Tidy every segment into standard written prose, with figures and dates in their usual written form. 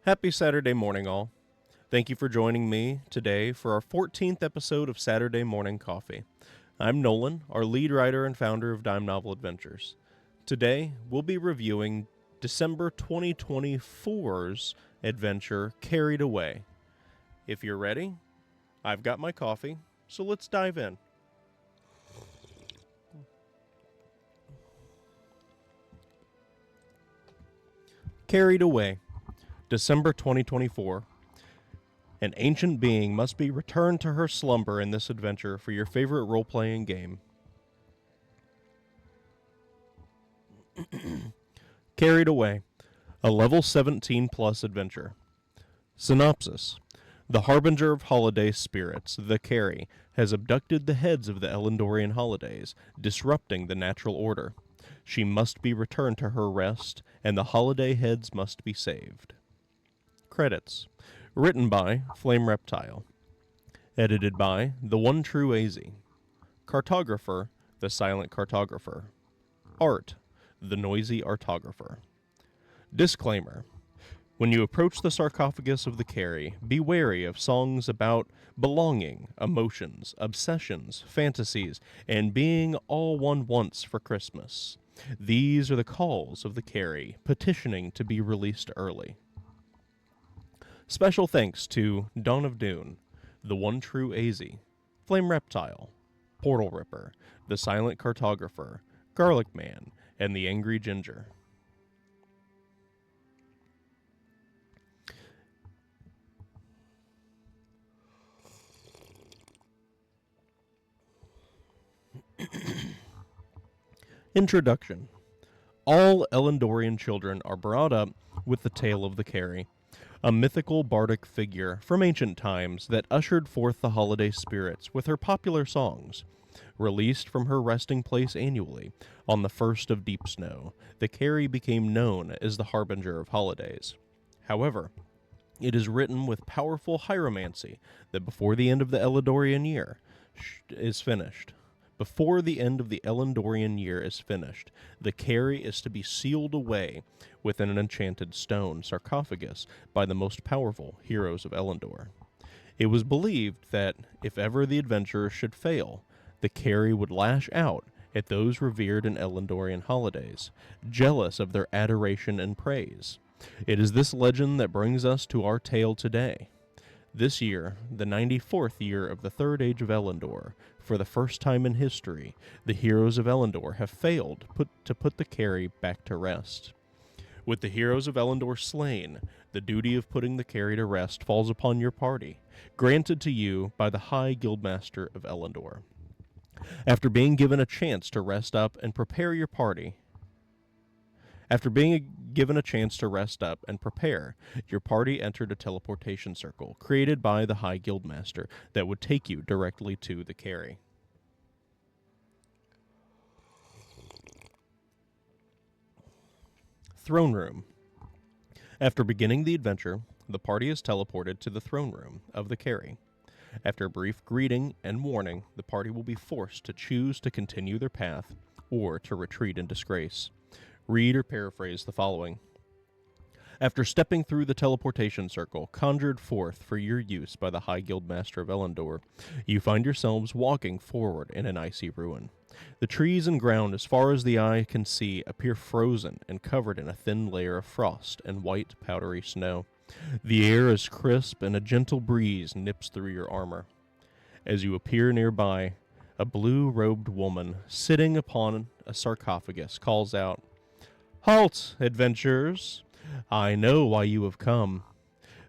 Happy Saturday morning, all. Thank you for joining me today for our 14th episode of Saturday Morning Coffee. I'm Nolan, our lead writer and founder of Dime Novel Adventures. Today, we'll be reviewing December 2024's adventure, Carey'd Away. If you're ready, I've got my coffee, so let's dive in. Carey'd Away, December 2024. An ancient being must be returned to her slumber in this adventure for your favorite role-playing game. Carey'd Away, a level 17 plus adventure. Synopsis. The harbinger of holiday spirits, the Carey, has abducted the heads of the Elendorian holidays, disrupting the natural order. She must be returned to her rest, and the holiday heads must be saved. Credits. Written by Flame Reptile. Edited by The One True AZ. Cartographer, The Silent Cartographer. Art, The Noisy Artographer. Disclaimer. When you approach the sarcophagus of the Carey, be wary of songs about belonging, emotions, obsessions, fantasies, and being all one once for Christmas. These are the calls of the Carey, petitioning to be released early. Special thanks to Dawn of Dune, The One True AZ, Flame Reptile, Portal Ripper, The Silent Cartographer, Garlic Man, and The Angry Ginger. Introduction. All Elendorian children are brought up with the tale of the Carey, a mythical bardic figure from ancient times that ushered forth the holiday spirits with her popular songs. Released from her resting place annually, on the first of deep snow, the Carey became known as the harbinger of holidays. However, it is written with powerful hieromancy that before the end of the Elendorian year is finished, the Carey is to be sealed away within an enchanted stone sarcophagus by the most powerful heroes of Elendor. It was believed that if ever the adventurers should fail, the Carey would lash out at those revered in Elendorian holidays, jealous of their adoration and praise. It is this legend that brings us to our tale today. This year, the 94th year of the Third Age of Elendor, for the first time in history, the heroes of Elendor have failed to put the Carey back to rest. With the heroes of Elendor slain, the duty of putting the Carey to rest falls upon your party, granted to you by the High Guildmaster of Elendor. After being given a chance to rest up and prepare, your party entered a teleportation circle created by the High Guildmaster that would take you directly to the Carey. Throne Room. After beginning the adventure, the party is teleported to the throne room of the Carey. After a brief greeting and warning, the party will be forced to choose to continue their path or to retreat in disgrace. Read or paraphrase the following. After stepping through the teleportation circle, conjured forth for your use by the High Guildmaster of Elendor, you find yourselves walking forward in an icy ruin. The trees and ground as far as the eye can see appear frozen and covered in a thin layer of frost and white, powdery snow. The air is crisp and a gentle breeze nips through your armor. As you appear nearby, a blue-robed woman sitting upon a sarcophagus calls out, "Halt, adventurers! I know why you have come.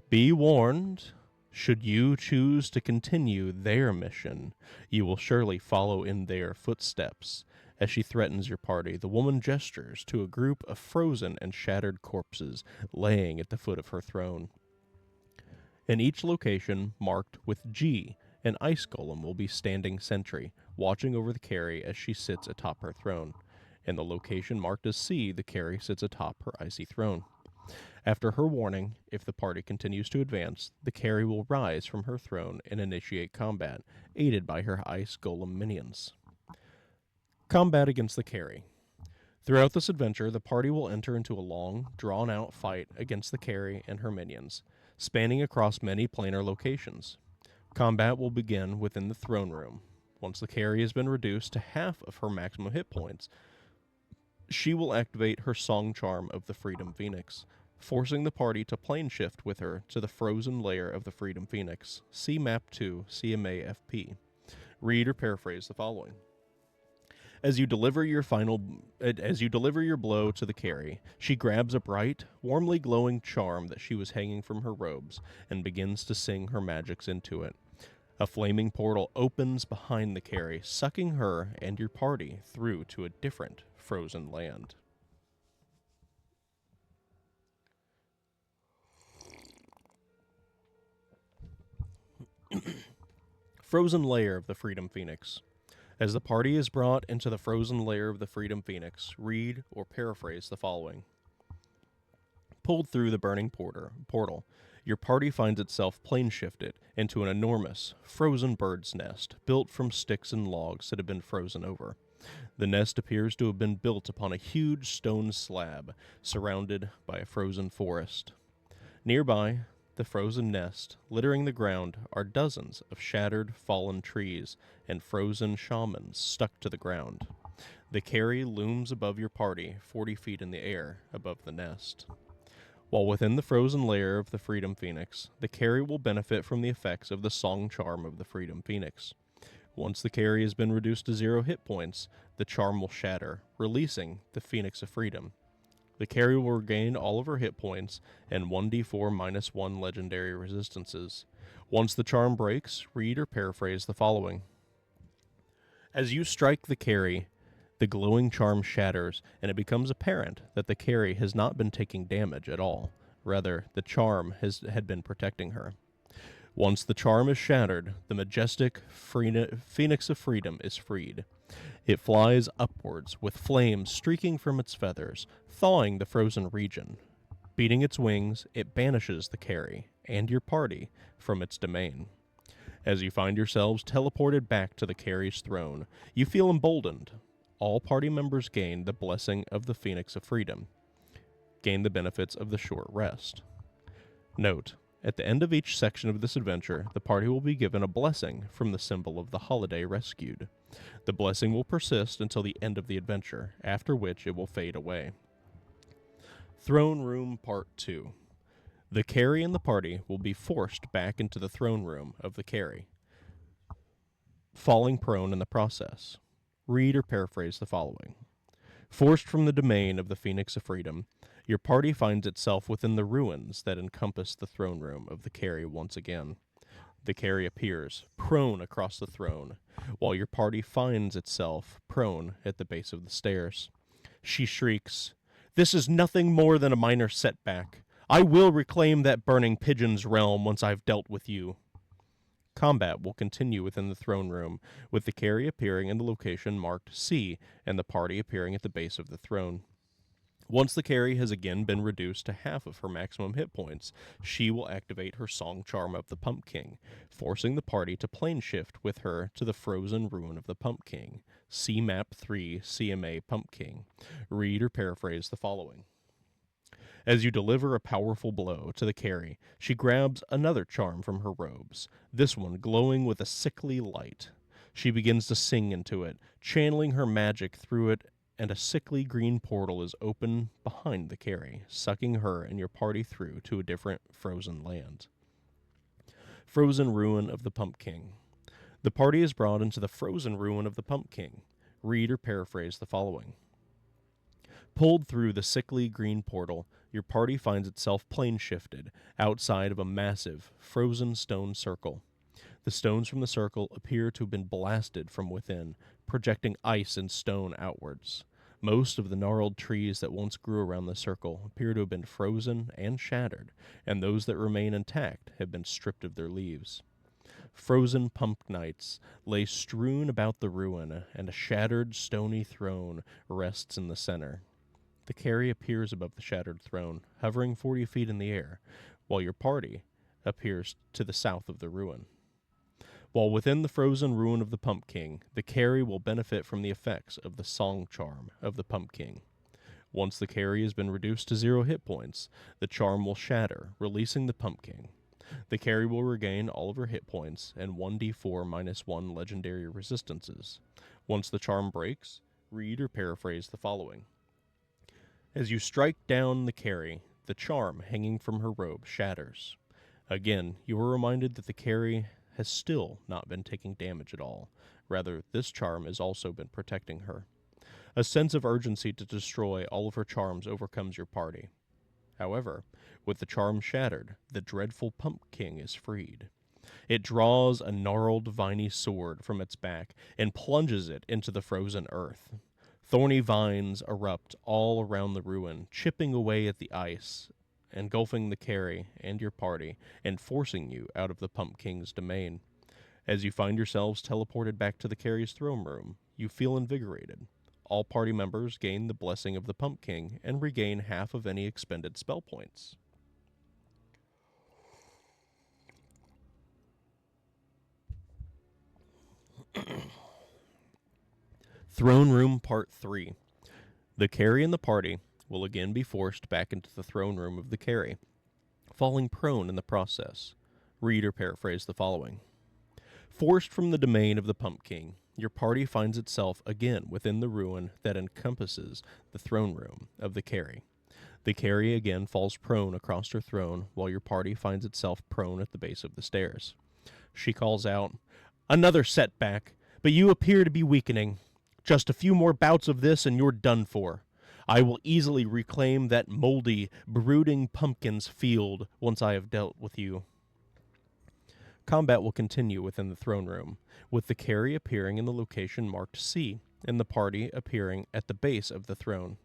Be warned, should you choose to continue their mission, you will surely follow in their footsteps." As she threatens your party, the woman gestures to a group of frozen and shattered corpses laying at the foot of her throne. In each location marked with G, an ice golem will be standing sentry, watching over the Carey as she sits atop her throne. In the location marked as C, the Carey sits atop her icy throne. After her warning, if the party continues to advance, the Carey will rise from her throne and initiate combat, aided by her ice golem minions. Combat against the Carey. Throughout this adventure, the party will enter into a long, drawn-out fight against the Carey and her minions, spanning across many planar locations. Combat will begin within the throne room. Once the Carey has been reduced to half of her maximum hit points, she will activate her song charm of the Freedom Phoenix, forcing the party to plane shift with her to the frozen layer of the Freedom Phoenix. See Map 2, CMA-FP. Read or paraphrase the following. As you deliver your blow to the Carey, she grabs a bright, warmly glowing charm that she was hanging from her robes and begins to sing her magics into it. A flaming portal opens behind the Carey, sucking her and your party through to a different frozen land. Frozen layer of the Freedom Phoenix. As the party is brought into the frozen layer of the Freedom Phoenix, read or paraphrase the following. Pulled through the burning portal, your party finds itself plane shifted into an enormous, frozen bird's nest built from sticks and logs that have been frozen over. The nest appears to have been built upon a huge stone slab surrounded by a frozen forest. Nearby, the frozen nest, littering the ground, are dozens of shattered, fallen trees and frozen shamans stuck to the ground. The Carey looms above your party, 40 feet in the air above the nest. While within the frozen layer of the Freedom Phoenix, the Carey will benefit from the effects of the song charm of the Freedom Phoenix. Once the Carey has been reduced to 0 hit points, the charm will shatter, releasing the Phoenix of Freedom. The Carey will regain all of her hit points and 1d4 - 1 legendary resistances. Once the charm breaks, read or paraphrase the following. As you strike the Carey, the glowing charm shatters, and it becomes apparent that the Carey has not been taking damage at all. Rather, the charm had been protecting her. Once the charm is shattered, the majestic Phoenix of Freedom is freed. It flies upwards, with flames streaking from its feathers, thawing the frozen region. Beating its wings, it banishes the Carey and your party from its domain. As you find yourselves teleported back to the Carey's throne, you feel emboldened. All party members gain the blessing of the Phoenix of Freedom. Gain the benefits of the short rest. Note, at the end of each section of this adventure, the party will be given a blessing from the symbol of the holiday rescued. The blessing will persist until the end of the adventure, after which it will fade away. Throne Room Part 2. The Carey and the party will be forced back into the throne room of the Carey, falling prone in the process. Read or paraphrase the following. Forced from the domain of the Phoenix of Freedom, your party finds itself within the ruins that encompass the throne room of the Carey once again. The Carey appears, prone across the throne, while your party finds itself prone at the base of the stairs. She shrieks, "This is nothing more than a minor setback. I will reclaim that burning pigeon's realm once I've dealt with you." Combat will continue within the throne room, with the Carey appearing in the location marked C and the party appearing at the base of the throne. Once the Carey has again been reduced to half of her maximum hit points, she will activate her song charm of the Pumpkin, forcing the party to plane shift with her to the frozen ruin of the Pumpkin. See Map 3, CMA Pumpkin. Read or paraphrase the following. As you deliver a powerful blow to the Carey, she grabs another charm from her robes, this one glowing with a sickly light. She begins to sing into it, channeling her magic through it, and a sickly green portal is open behind the Carey, sucking her and your party through to a different frozen land. Frozen Ruin of the Pumpkin. The party is brought into the frozen ruin of the Pumpkin. Read or paraphrase the following. Pulled through the sickly green portal, your party finds itself plane shifted outside of a massive, frozen stone circle. The stones from the circle appear to have been blasted from within, projecting ice and stone outwards. Most of the gnarled trees that once grew around the circle appear to have been frozen and shattered, and those that remain intact have been stripped of their leaves. Frozen pumpkinites lay strewn about the ruin, and a shattered, stony throne rests in the center. The Carey appears above the shattered throne, hovering 40 feet in the air, while your party appears to the south of the ruin. While within the frozen ruin of the Pumpkin, the Carey will benefit from the effects of the song charm of the Pumpkin. Once the Carey has been reduced to 0 hit points, the charm will shatter, releasing the Pumpkin. The Carey will regain all of her hit points and 1d4 minus 1 legendary resistances. Once the charm breaks, read or paraphrase the following. As you strike down the Carey, the charm hanging from her robe shatters. Again, you are reminded that the Carey has still not been taking damage at all. Rather, this charm has also been protecting her. A sense of urgency to destroy all of her charms overcomes your party. However, with the charm shattered, the dreadful Pumpkin is freed. It draws a gnarled, viney sword from its back and plunges it into the frozen earth. Thorny vines erupt all around the ruin, chipping away at the ice, engulfing the Carey and your party, and forcing you out of the Pumpkin's domain. As you find yourselves teleported back to the Carey's throne room, you feel invigorated. All party members gain the blessing of the Pumpkin and regain half of any expended spell points. Throne Room Part 3. The Carey and the party will again be forced back into the throne room of the Carey, falling prone in the process. Read or paraphrase the following. Forced from the domain of the Pumpkin, your party finds itself again within the ruin that encompasses the throne room of the Carey. The Carey again falls prone across her throne, while your party finds itself prone at the base of the stairs. She calls out, "Another setback, but you appear to be weakening. Just a few more bouts of this and you're done for. I will easily reclaim that moldy, brooding pumpkin's field once I have dealt with you." Combat will continue within the throne room, with the Carey appearing in the location marked C, and the party appearing at the base of the throne.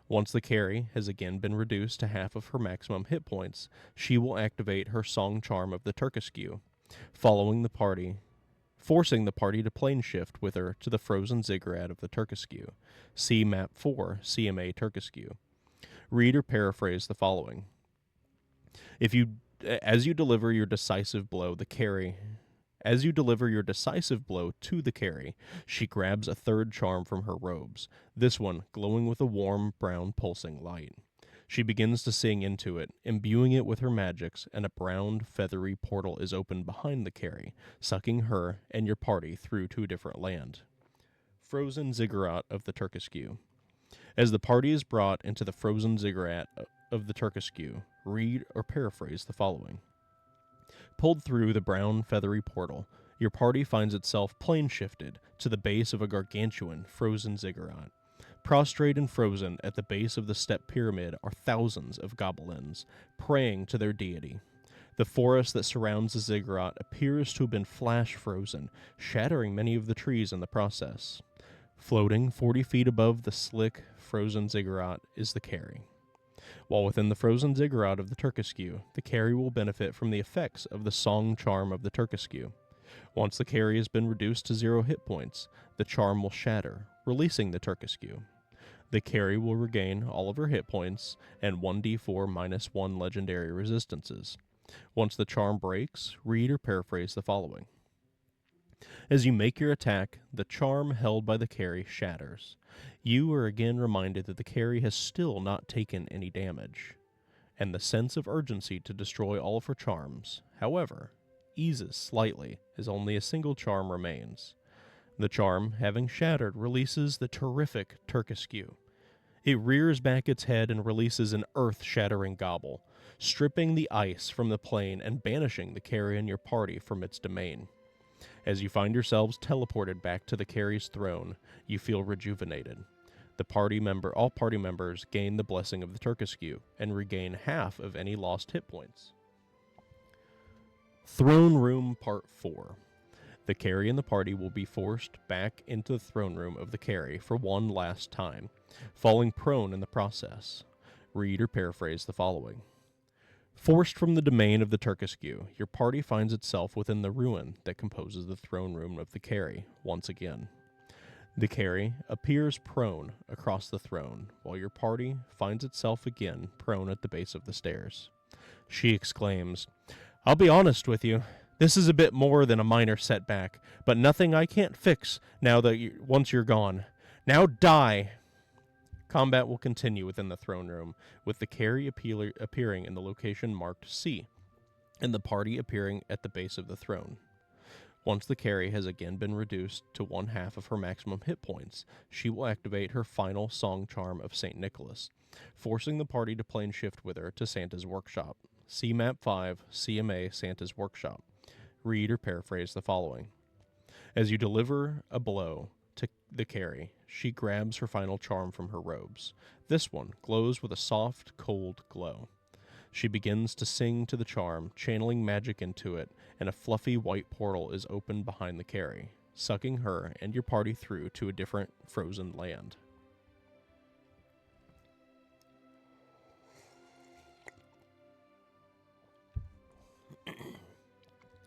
Once the Carey has again been reduced to half of her maximum hit points, she will activate her Song Charm of the Turkesque, forcing the party to plane shift with her to the frozen ziggurat of the Turkesque. See Map 4, CMA Turkesque. Read or paraphrase the following. As you deliver your decisive blow to the Carey, she grabs a third charm from her robes, this one glowing with a warm, brown, pulsing light. She begins to sing into it, imbuing it with her magics, and a brown, feathery portal is opened behind the Carey, sucking her and your party through to a different land. Frozen Ziggurat of the Turkesque. As the party is brought into the frozen ziggurat of the Turkesque, read or paraphrase the following. Pulled through the brown, feathery portal, your party finds itself plane shifted to the base of a gargantuan frozen ziggurat. Prostrate and frozen at the base of the step pyramid are thousands of goblins, praying to their deity. The forest that surrounds the ziggurat appears to have been flash frozen, shattering many of the trees in the process. Floating 40 feet above the slick, frozen ziggurat is the Carey. While within the frozen ziggurat of the Turkesque, the Carey will benefit from the effects of the Song Charm of the Turkesque. Once the Carey has been reduced to 0 hit points, the charm will shatter, releasing the Turkesque. The Carey will regain all of her hit points and 1d4 minus 1 legendary resistances. Once the charm breaks, read or paraphrase the following. As you make your attack, the charm held by the Carey shatters. You are again reminded that the Carey has still not taken any damage, and the sense of urgency to destroy all of her charms, however, eases slightly as only a single charm remains. The charm, having shattered, releases the terrific Turkesque. It rears back its head and releases an earth-shattering gobble, stripping the ice from the plane and banishing the Carey and your party from its domain. As you find yourselves teleported back to the Carey's throne, you feel rejuvenated. All party members gain the blessing of the Turkesque and regain half of any lost hit points. Throne Room Part 4. The Carey and the party will be forced back into the throne room of the Carey for one last time, falling prone in the process. Read or paraphrase the following. Forced from the domain of the Turkesque, your party finds itself within the ruin that composes the throne room of the Carey once again. The Carey appears prone across the throne, while your party finds itself again prone at the base of the stairs. She exclaims, "I'll be honest with you. This is a bit more than a minor setback, but nothing I can't fix once you're gone. Now die!" Combat will continue within the throne room, with the Carey appearing in the location marked C, and the party appearing at the base of the throne. Once the Carey has again been reduced to 1/2 of her maximum hit points, she will activate her final song charm of St. Nicholas, forcing the party to plane shift with her to Santa's workshop. See Map 5, CMA Santa's workshop. Read or paraphrase the following. As you deliver a blow to the Carey, she grabs her final charm from her robes. This one glows with a soft, cold glow. She begins to sing to the charm, channeling magic into it, and a fluffy white portal is opened behind the Carey, sucking her and your party through to a different frozen land.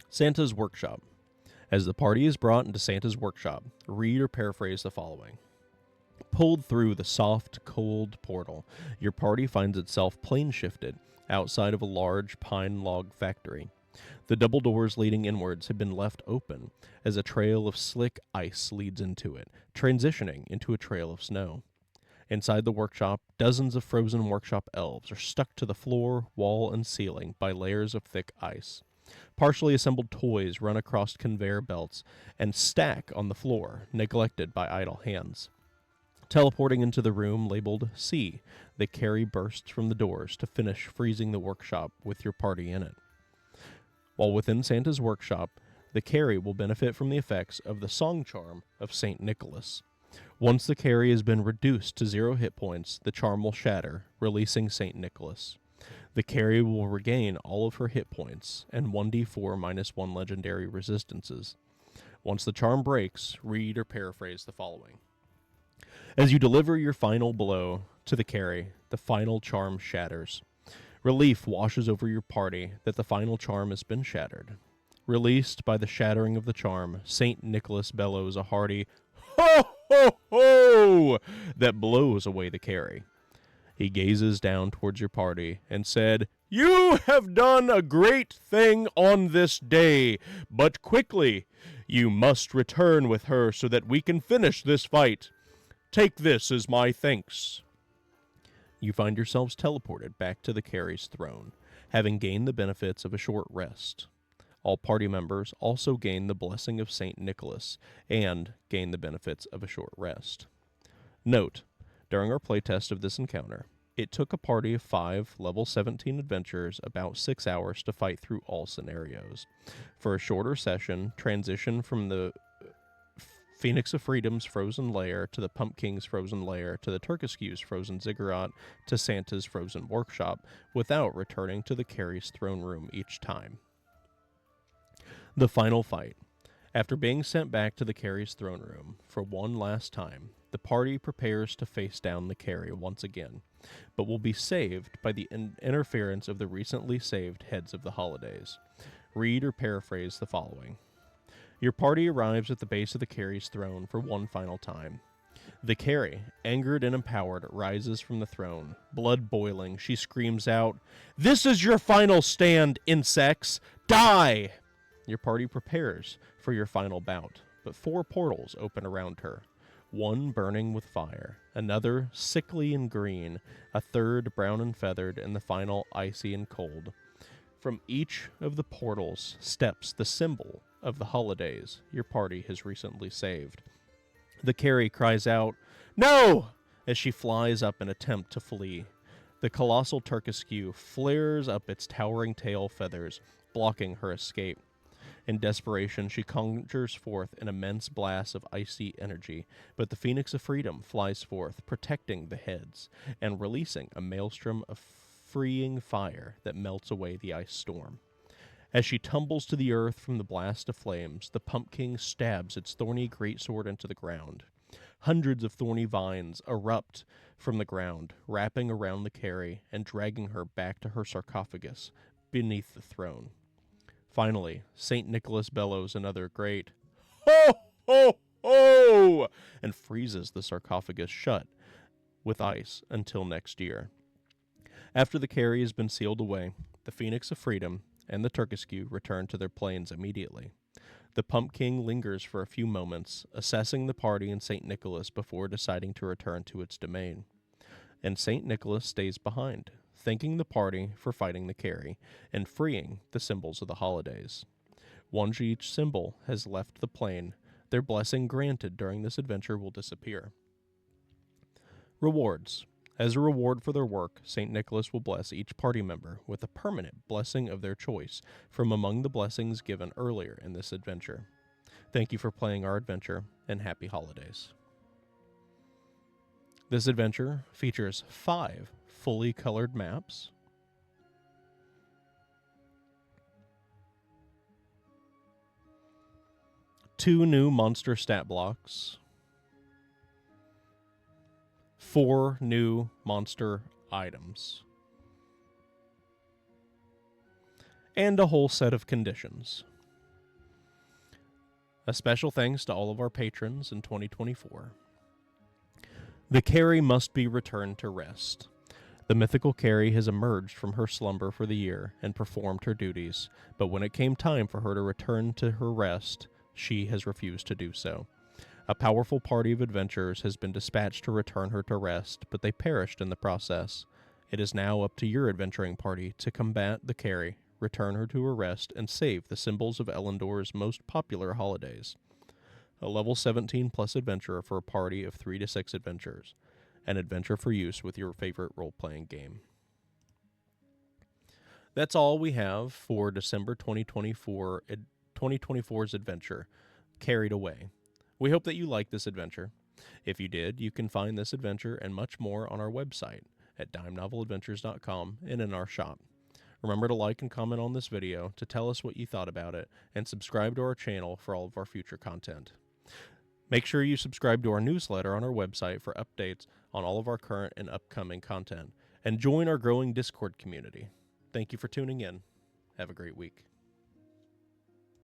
Santa's Workshop. As the party is brought into Santa's workshop, read or paraphrase the following. Pulled through the soft, cold portal, your party finds itself plane shifted outside of a large pine log factory. The double doors leading inwards have been left open as a trail of slick ice leads into it, transitioning into a trail of snow. Inside the workshop, dozens of frozen workshop elves are stuck to the floor, wall, and ceiling by layers of thick ice. Partially assembled toys run across conveyor belts and stack on the floor, neglected by idle hands. Teleporting into the room labeled C, the Carey bursts from the doors to finish freezing the workshop with your party in it. While within Santa's workshop, the Carey will benefit from the effects of the song charm of St. Nicholas. Once the Carey has been reduced to 0 hit points, the charm will shatter, releasing St. Nicholas. The Carey will regain all of her hit points and 1d4 minus 1 legendary resistances. Once the charm breaks, read or paraphrase the following. As you deliver your final blow to the Carey, the final charm shatters. Relief washes over your party that the final charm has been shattered. Released by the shattering of the charm, St. Nicholas bellows a hearty ho ho ho that blows away the Carey. He gazes down towards your party and said, "You have done a great thing on this day, but quickly, you must return with her so that we can finish this fight. Take this as my thanks." You find yourselves teleported back to the Carey's throne, having gained the benefits of a short rest. All party members also gain the blessing of St. Nicholas and gain the benefits of a short rest. Note, during our playtest of this encounter, it took a party of 5 level 17 adventurers about 6 hours to fight through all scenarios. For a shorter session, transition from the Phoenix of Freedom's frozen lair to the Pumpkin's frozen lair to the Turkescue's frozen ziggurat to Santa's frozen workshop without returning to the Carey's throne room each time. The final fight. After being sent back to the Carey's throne room for one last time, the party prepares to face down the Carey once again, but will be saved by the interference of the recently saved heads of the holidays. Read or paraphrase the following. Your party arrives at the base of the Carey's throne for one final time. The Carey, angered and empowered, rises from the throne. Blood boiling, she screams out, "This is your final stand, insects! Die!" Your party prepares for your final bout, but 4 portals open around her. One burning with fire, another sickly and green, a third brown and feathered, and the final icy and cold. From each of the portals steps the symbol of the holidays your party has recently saved. The Carey cries out, "No!" as she flies up in attempt to flee. The colossal Turkescue flares up its towering tail feathers, blocking her escape. In desperation, she conjures forth an immense blast of icy energy, but the Phoenix of Freedom flies forth, protecting the heads, and releasing a maelstrom of freeing fire that melts away the ice storm. As she tumbles to the earth from the blast of flames, the Pumpkin stabs its thorny greatsword into the ground. Hundreds of thorny vines erupt from the ground, wrapping around the Carey and dragging her back to her sarcophagus beneath the throne. Finally, St. Nicholas bellows another great ho ho ho and freezes the sarcophagus shut with ice until next year. After the Carey has been sealed away, the Phoenix of Freedom and the Turkescue return to their planes immediately. The Pumpkin lingers for a few moments, assessing the party and St. Nicholas before deciding to return to its domain. and St. Nicholas stays behind, thanking the party for fighting the Carey and freeing the symbols of the holidays. Once each symbol has left the plane, their blessing granted during this adventure will disappear. Rewards. As a reward for their work, St. Nicholas will bless each party member with a permanent blessing of their choice from among the blessings given earlier in this adventure. Thank you for playing our adventure, and happy holidays. This adventure features 5 fully colored maps, 2 new monster stat blocks, 4 new monster items, and a whole set of conditions. A special thanks to all of our patrons in 2024. The Carey must be returned to rest. The mythical Carey has emerged from her slumber for the year and performed her duties, but when it came time for her to return to her rest, she has refused to do so. A powerful party of adventurers has been dispatched to return her to rest, but they perished in the process. It is now up to your adventuring party to combat the Carey, return her to her rest, and save the symbols of Elendor's most popular holidays. A level 17 plus adventurer for a party of 3 to 6 adventurers. An adventure for use with your favorite role-playing game. That's all we have for December 2024's adventure, Carey'd Away. We hope that you liked this adventure. If you did, you can find this adventure and much more on our website at dimenoveladventures.com and in our shop. Remember to like and comment on this video to tell us what you thought about it, and subscribe to our channel for all of our future content. Make sure you subscribe to our newsletter on our website for updates on all of our current and upcoming content, and join our growing Discord community. Thank you for tuning in. Have a great week.